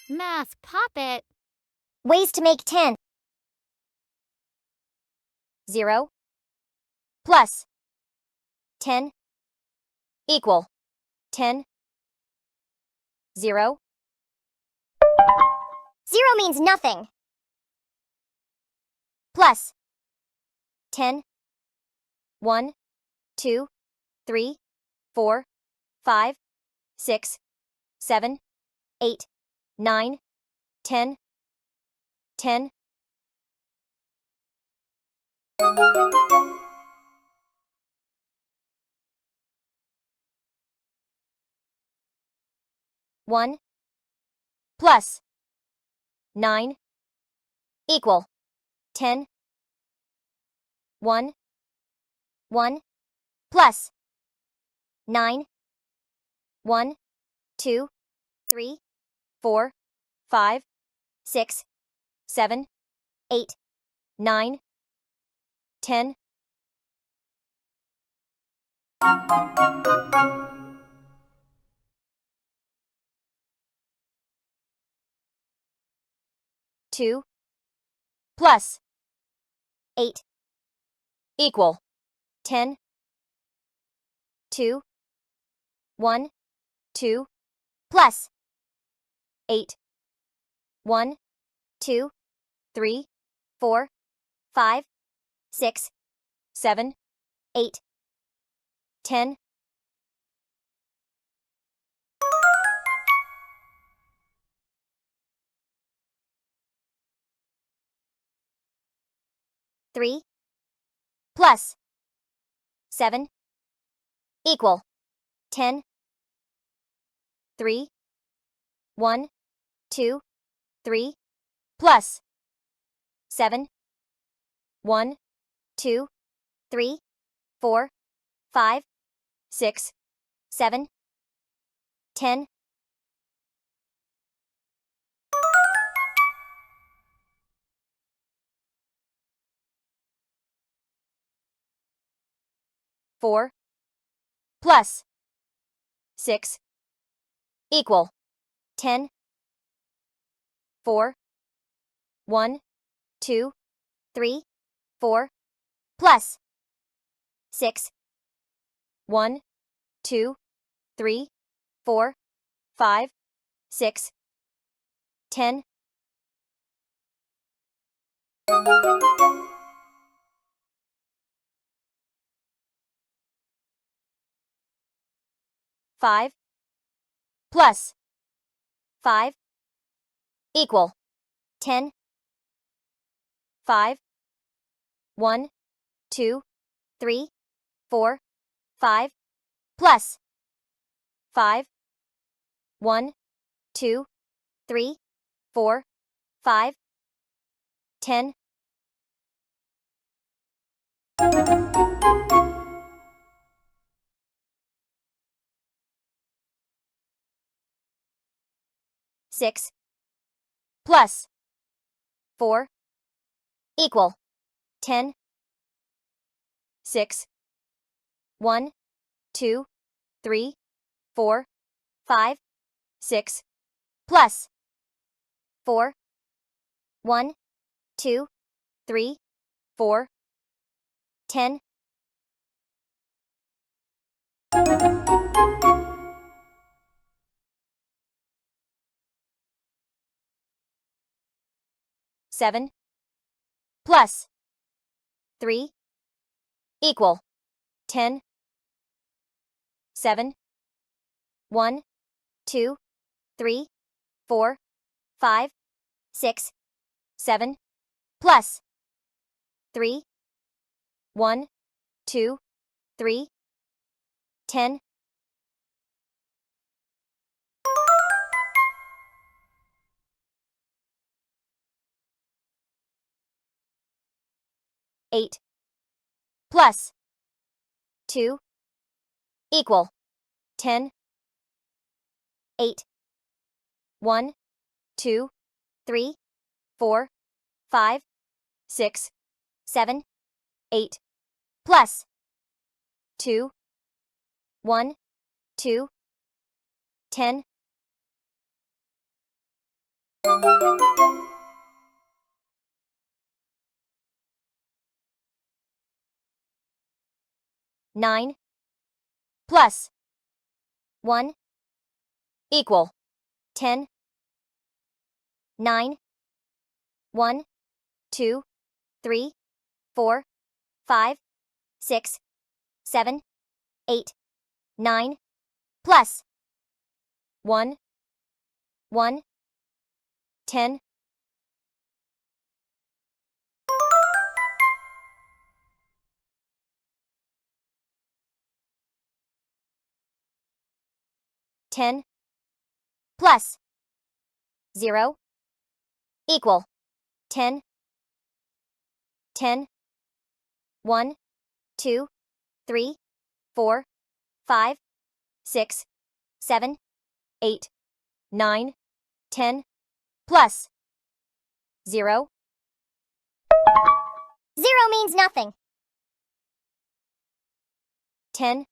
Math puppet. Ways to make 10. 0 plus 10 equal 10. 0. 0 means nothing. Plus 10. 1, 2, 3, 4, 5, 6, 7, 8, 9, 10. 10. 1 plus 9 equal 10. 1 1 plus 9 1 2 3 4 5 6 7 8 9 10. 2 plus 8 equal 10. 2 1 2 plus 8 1 2 3 4 5 6 7 8 10. 3 plus 7 equal 10. 3 1 2 3 plus 7 1 2 3 4 5 6 7 10. 4 plus 6 equal 10. 4 1 2 3 4 plus 6 1 2 3 4 5 6 10. 5 plus 5 equal 10. 5 1 2 3 4 5 plus 5 1 2 3 4 5 10. 6 plus 4 equal 10. 6 1 2 3 4 5 6 plus 4 1 2 3 4 10. 7 plus 3 equal 10. 7 1 2 3 4 5 6 7 plus 3 1 2 3 10. 8 plus 2 equal 10. 8 1 2 3 4 5 6 7 8 plus 2 1 2 10. 9 plus 1 equal 10. 9 1 2 3 4 5 6 7 8 9 plus 1 1 10. 10 plus 0 equal 10. 10 1 2 3 4 5 6 7 8 9 10 plus 0. 0 means nothing. 10